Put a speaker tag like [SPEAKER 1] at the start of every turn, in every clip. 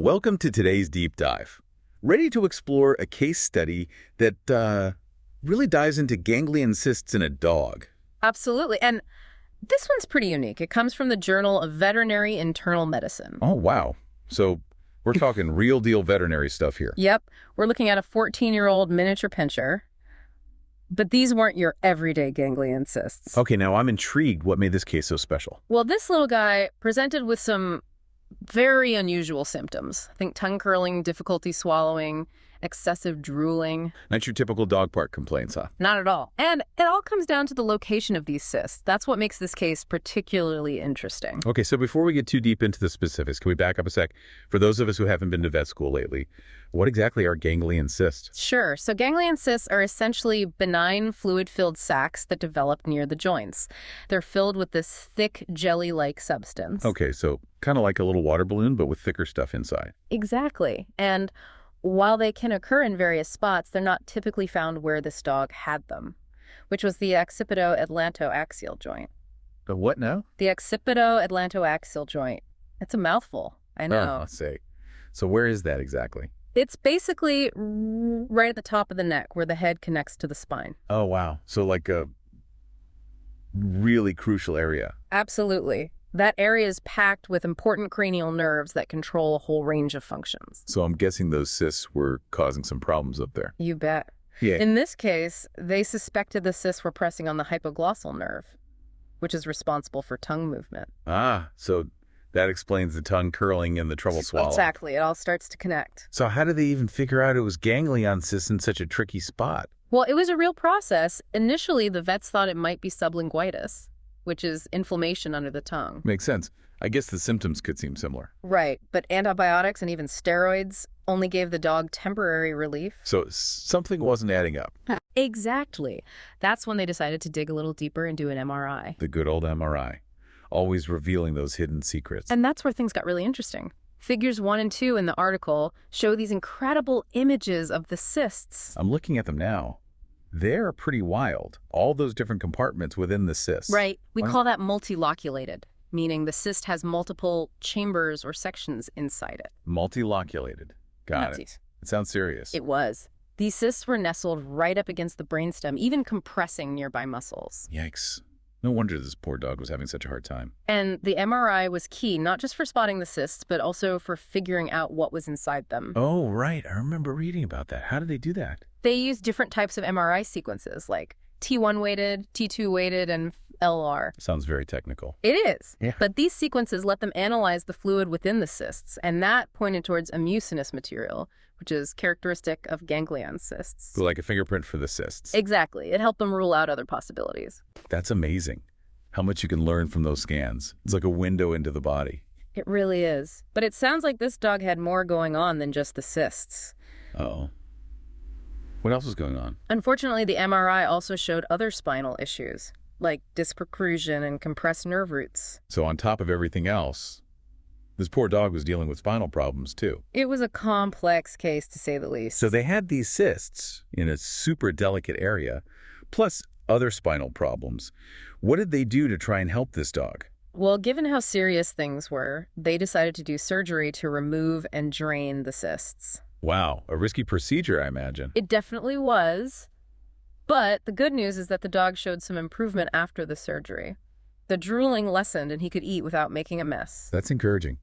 [SPEAKER 1] Welcome to today's deep dive. Ready to explore a case study that really dives into ganglion cysts in a dog.
[SPEAKER 2] Absolutely. And this one's pretty unique. It comes from the Journal of Veterinary Internal Medicine.
[SPEAKER 1] Oh, wow. So we're talking real deal veterinary stuff here.
[SPEAKER 2] Yep. We're looking at a 14-year-old miniature pinscher. But these weren't your everyday ganglion cysts.
[SPEAKER 1] Okay, now I'm intrigued what made this case so special.
[SPEAKER 2] Well, this little guy presented with some very unusual symptoms. Think tongue curling, difficulty swallowing, excessive drooling.
[SPEAKER 1] Not your typical dog park complaints, huh?
[SPEAKER 2] Not at all. And it all comes down to the location of these cysts. That's what makes this case particularly interesting.
[SPEAKER 1] Okay, so before we get too deep into the specifics, can we back up a sec? For those of us who haven't been to vet school lately, what exactly are ganglion cysts?
[SPEAKER 2] Sure. So ganglion cysts are essentially benign fluid-filled sacs that develop near the joints. They're filled with this thick jelly-like substance.
[SPEAKER 1] Okay, so kind of like a little water balloon, but with thicker stuff inside.
[SPEAKER 2] Exactly. And while they can occur in various spots, they're not typically found where this dog had them, which was the occipito-atlantoaxial joint.
[SPEAKER 1] The what now?
[SPEAKER 2] The occipito-atlantoaxial joint. It's a mouthful. I know.
[SPEAKER 1] Let's see. So where is that exactly?
[SPEAKER 2] It's basically right at the top of the neck where the head connects to the spine.
[SPEAKER 1] Oh, wow. So like a really crucial area.
[SPEAKER 2] Absolutely. That area is packed with important cranial nerves that control a whole range of functions.
[SPEAKER 1] So I'm guessing those cysts were causing some problems up there.
[SPEAKER 2] You bet.
[SPEAKER 1] Yeah.
[SPEAKER 2] In this case, they suspected the cysts were pressing on the hypoglossal nerve, which is responsible for tongue movement.
[SPEAKER 1] So that explains the tongue curling and the trouble swallowing.
[SPEAKER 2] Exactly. It all starts to connect.
[SPEAKER 1] So how did they even figure out it was ganglion cysts in such a tricky spot?
[SPEAKER 2] Well, it was a real process. Initially, the vets thought it might be sublinguitis, which is inflammation under the tongue.
[SPEAKER 1] Makes sense. I guess the symptoms could seem similar.
[SPEAKER 2] Right, but antibiotics and even steroids only gave the dog temporary relief.
[SPEAKER 1] So something wasn't adding up.
[SPEAKER 2] Exactly. That's when they decided to dig a little deeper and do an MRI.
[SPEAKER 1] The good old MRI. Always revealing those hidden secrets.
[SPEAKER 2] And that's where things got really interesting. Figures 1 and 2 in the article show these incredible images of the cysts.
[SPEAKER 1] I'm looking at them now. They're pretty wild. All those different compartments within the cyst.
[SPEAKER 2] Right. We call that multiloculated, meaning the cyst has multiple chambers or sections inside it.
[SPEAKER 1] Multiloculated. Got
[SPEAKER 2] Nazis.
[SPEAKER 1] it. It sounds serious.
[SPEAKER 2] It was. These cysts were nestled right up against the brainstem, even compressing nearby muscles.
[SPEAKER 1] Yikes. No wonder this poor dog was having such a hard time.
[SPEAKER 2] And the MRI was key, not just for spotting the cysts, but also for figuring out what was inside them.
[SPEAKER 1] Oh, right. I remember reading about that. How did they do that?
[SPEAKER 2] They used different types of MRI sequences, like T1 weighted, T2 weighted, and LR.
[SPEAKER 1] Sounds very technical.
[SPEAKER 2] It is.
[SPEAKER 1] Yeah.
[SPEAKER 2] But these sequences let them analyze the fluid within the cysts, and that pointed towards a mucinous material, which is characteristic of ganglion cysts.
[SPEAKER 1] So like a fingerprint for the cysts.
[SPEAKER 2] Exactly. It helped them rule out other possibilities.
[SPEAKER 1] That's amazing. How much you can learn from those scans. It's like a window into the body.
[SPEAKER 2] It really is. But it sounds like this dog had more going on than just the cysts.
[SPEAKER 1] Uh-oh. What else was going on?
[SPEAKER 2] Unfortunately, the MRI also showed other spinal issues, like disc protrusion and compressed nerve roots.
[SPEAKER 1] So on top of everything else, this poor dog was dealing with spinal problems too.
[SPEAKER 2] It was a complex case, to say the least.
[SPEAKER 1] So they had these cysts in a super delicate area, plus other spinal problems. What did they do to try and help this dog?
[SPEAKER 2] Well, given how serious things were, they decided to do surgery to remove and drain the cysts.
[SPEAKER 1] Wow, a risky procedure, I imagine.
[SPEAKER 2] It definitely was. But the good news is that the dog showed some improvement after the surgery. The drooling lessened and he could eat without making a mess.
[SPEAKER 1] That's encouraging.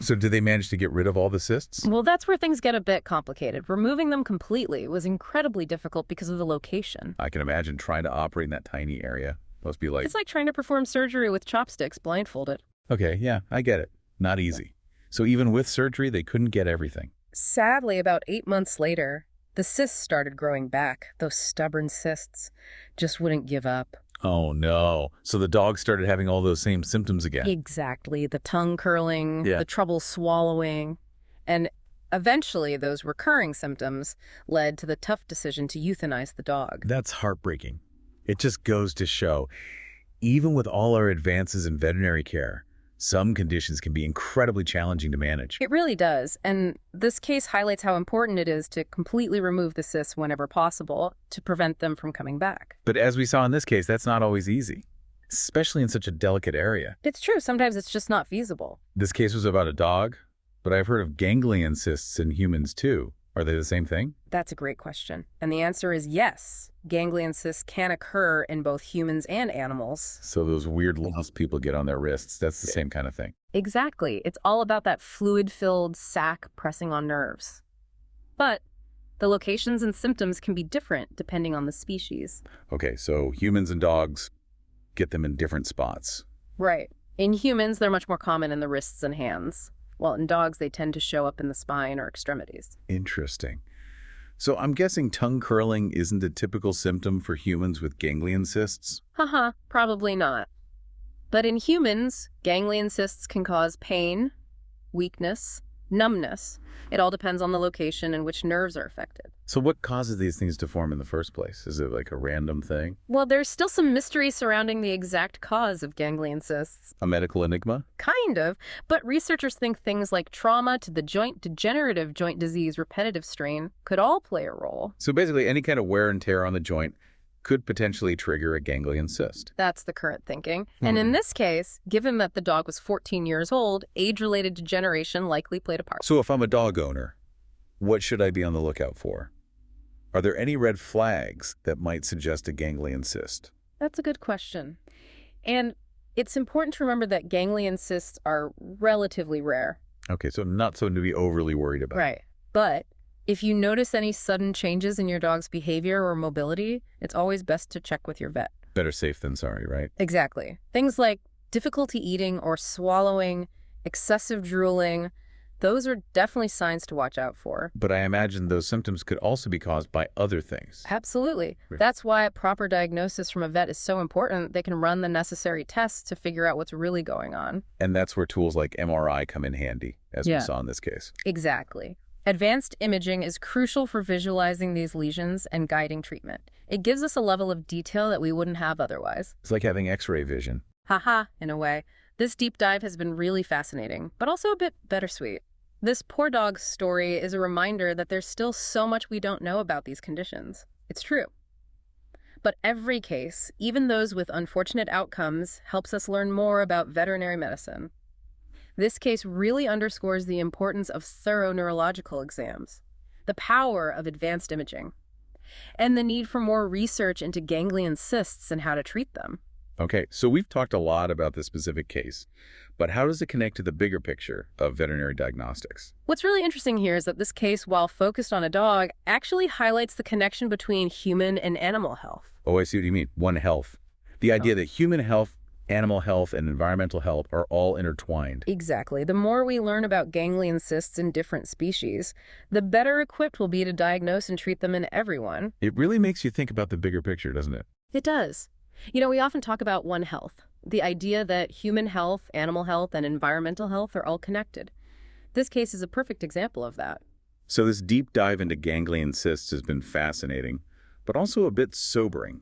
[SPEAKER 1] So did they manage to get rid of all the cysts?
[SPEAKER 2] Well, that's where things get a bit complicated. Removing them completely was incredibly difficult because of the location.
[SPEAKER 1] I can imagine trying to operate in that tiny area. Must be like...
[SPEAKER 2] It's like trying to perform surgery with chopsticks blindfolded.
[SPEAKER 1] Okay, yeah, I get it. Not easy. So even with surgery, they couldn't get everything.
[SPEAKER 2] Sadly, about 8 months later, the cysts started growing back. Those stubborn cysts just wouldn't give up.
[SPEAKER 1] Oh, no. So the dog started having all those same symptoms again.
[SPEAKER 2] Exactly. The tongue curling, the trouble swallowing. And eventually, those recurring symptoms led to the tough decision to euthanize the dog.
[SPEAKER 1] That's heartbreaking. It just goes to show, even with all our advances in veterinary care, some conditions can be incredibly challenging to manage.
[SPEAKER 2] It really does. And this case highlights how important it is to completely remove the cysts whenever possible to prevent them from coming back.
[SPEAKER 1] But as we saw in this case, that's not always easy, especially in such a delicate area.
[SPEAKER 2] It's true. Sometimes it's just not feasible.
[SPEAKER 1] This case was about a dog, But I've heard of ganglion cysts in humans too. Are they the same thing?
[SPEAKER 2] That's a great question. And the answer is yes. Ganglion cysts can occur in both humans and animals.
[SPEAKER 1] So those weird lumps people get on their wrists, that's the same kind of thing.
[SPEAKER 2] Exactly. It's all about that fluid-filled sac pressing on nerves. But the locations and symptoms can be different depending on the species.
[SPEAKER 1] Okay, so humans and dogs get them in different spots.
[SPEAKER 2] Right. In humans, they're much more common in the wrists and hands. While in dogs, they tend to show up in the spine or extremities.
[SPEAKER 1] Interesting. So I'm guessing tongue curling isn't a typical symptom for humans with ganglion cysts?
[SPEAKER 2] Haha, probably not. But in humans, ganglion cysts can cause pain, weakness, numbness. It all depends on the location and which nerves are affected.
[SPEAKER 1] So what causes these things to form in the first place? Is it like a random thing?
[SPEAKER 2] Well, there's still some mystery surrounding the exact cause of ganglion cysts.
[SPEAKER 1] A medical enigma?
[SPEAKER 2] Kind of, but researchers think things like trauma to the degenerative joint disease repetitive strain could all play a role.
[SPEAKER 1] So basically any kind of wear and tear on the joint could potentially trigger a ganglion cyst.
[SPEAKER 2] That's the current thinking. And in this case, given that the dog was 14 years old, age-related degeneration likely played a part.
[SPEAKER 1] So if I'm a dog owner, what should I be on the lookout for? Are there any red flags that might suggest a ganglion cyst?
[SPEAKER 2] That's a good question. And it's important to remember that ganglion cysts are relatively rare.
[SPEAKER 1] Okay, so not something to be overly worried about.
[SPEAKER 2] Right. But if you notice any sudden changes in your dog's behavior or mobility, it's always best to check with your vet.
[SPEAKER 1] Better safe than sorry, right?
[SPEAKER 2] Exactly. Things like difficulty eating or swallowing, excessive drooling, those are definitely signs to watch out for.
[SPEAKER 1] But I imagine those symptoms could also be caused by other things.
[SPEAKER 2] Absolutely.
[SPEAKER 1] Right.
[SPEAKER 2] That's why a proper diagnosis from a vet is so important. They can run the necessary tests to figure out what's really going on.
[SPEAKER 1] And that's where tools like MRI come in handy, as we saw in this case.
[SPEAKER 2] Exactly. Advanced imaging is crucial for visualizing these lesions and guiding treatment. It gives us a level of detail that we wouldn't have otherwise.
[SPEAKER 1] It's like having X-ray vision.
[SPEAKER 2] Haha, in a way. This deep dive has been really fascinating, but also a bit bittersweet. This poor dog's story is a reminder that there's still so much we don't know about these conditions. It's true. But every case, even those with unfortunate outcomes, helps us learn more about veterinary medicine. This case really underscores the importance of thorough neurological exams, the power of advanced imaging, and the need for more research into ganglion cysts and how to treat them.
[SPEAKER 1] Okay, so we've talked a lot about this specific case, but how does it connect to the bigger picture of veterinary diagnostics?
[SPEAKER 2] What's really interesting here is that this case, while focused on a dog, actually highlights the connection between human and animal health.
[SPEAKER 1] Oh, I see what you mean. One health. The idea that human health, animal health, and environmental health are all intertwined.
[SPEAKER 2] Exactly. The more we learn about ganglion cysts in different species, the better equipped we'll be to diagnose and treat them in everyone.
[SPEAKER 1] It really makes you think about the bigger picture, doesn't it?
[SPEAKER 2] It does. You know, we often talk about One Health, the idea that human health, animal health, and environmental health are all connected. This case is a perfect example of that.
[SPEAKER 1] So this deep dive into ganglion cysts has been fascinating, but also a bit sobering.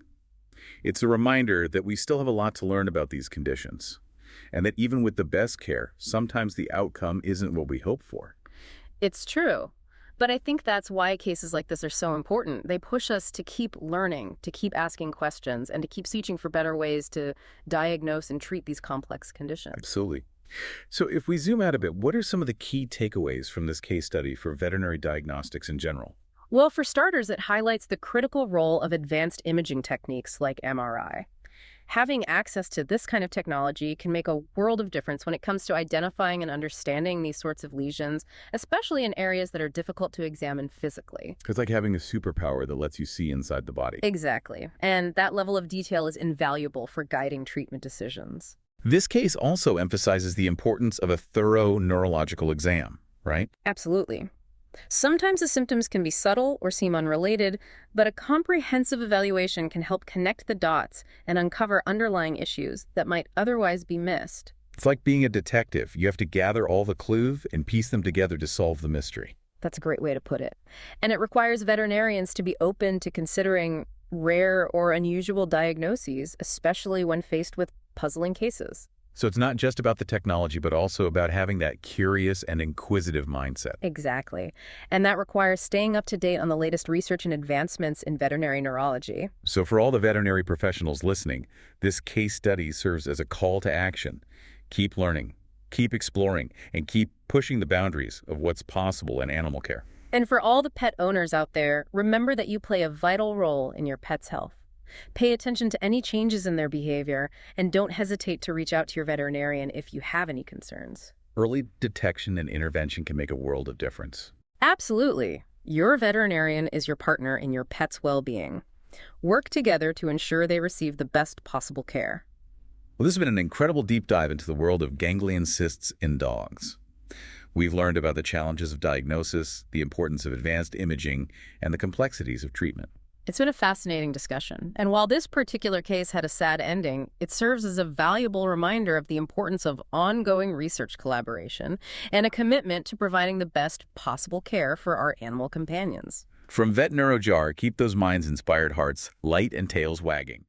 [SPEAKER 1] It's a reminder that we still have a lot to learn about these conditions, and that even with the best care, sometimes the outcome isn't what we hope for.
[SPEAKER 2] It's true. But I think that's why cases like this are so important. They push us to keep learning, to keep asking questions, and to keep searching for better ways to diagnose and treat these complex conditions.
[SPEAKER 1] Absolutely. So if we zoom out a bit, what are some of the key takeaways from this case study for veterinary diagnostics in general?
[SPEAKER 2] Well, for starters, it highlights the critical role of advanced imaging techniques like MRI. Having access to this kind of technology can make a world of difference when it comes to identifying and understanding these sorts of lesions, especially in areas that are difficult to examine physically.
[SPEAKER 1] It's like having a superpower that lets you see inside the body.
[SPEAKER 2] Exactly. And that level of detail is invaluable for guiding treatment decisions.
[SPEAKER 1] This case also emphasizes the importance of a thorough neurological exam, right?
[SPEAKER 2] Absolutely. Sometimes the symptoms can be subtle or seem unrelated, but a comprehensive evaluation can help connect the dots and uncover underlying issues that might otherwise be missed.
[SPEAKER 1] It's like being a detective. You have to gather all the clues and piece them together to solve the mystery.
[SPEAKER 2] That's a great way to put it. And it requires veterinarians to be open to considering rare or unusual diagnoses, especially when faced with puzzling cases.
[SPEAKER 1] So it's not just about the technology, but also about having that curious and inquisitive mindset.
[SPEAKER 2] Exactly. And that requires staying up to date on the latest research and advancements in veterinary neurology.
[SPEAKER 1] So for all the veterinary professionals listening, this case study serves as a call to action. Keep learning, keep exploring, and keep pushing the boundaries of what's possible in animal care.
[SPEAKER 2] And for all the pet owners out there, remember that you play a vital role in your pet's health. Pay attention to any changes in their behavior, and don't hesitate to reach out to your veterinarian if you have any concerns.
[SPEAKER 1] Early detection and intervention can make a world of difference.
[SPEAKER 2] Absolutely. Your veterinarian is your partner in your pet's well-being. Work together to ensure they receive the best possible care.
[SPEAKER 1] Well, this has been an incredible deep dive into the world of ganglion cysts in dogs. We've learned about the challenges of diagnosis, the importance of advanced imaging, and the complexities of treatment.
[SPEAKER 2] It's been a fascinating discussion, and while this particular case had a sad ending, it serves as a valuable reminder of the importance of ongoing research collaboration and a commitment to providing the best possible care for our animal companions.
[SPEAKER 1] From Vet NeuroJar, keep those minds-inspired hearts light and tails wagging.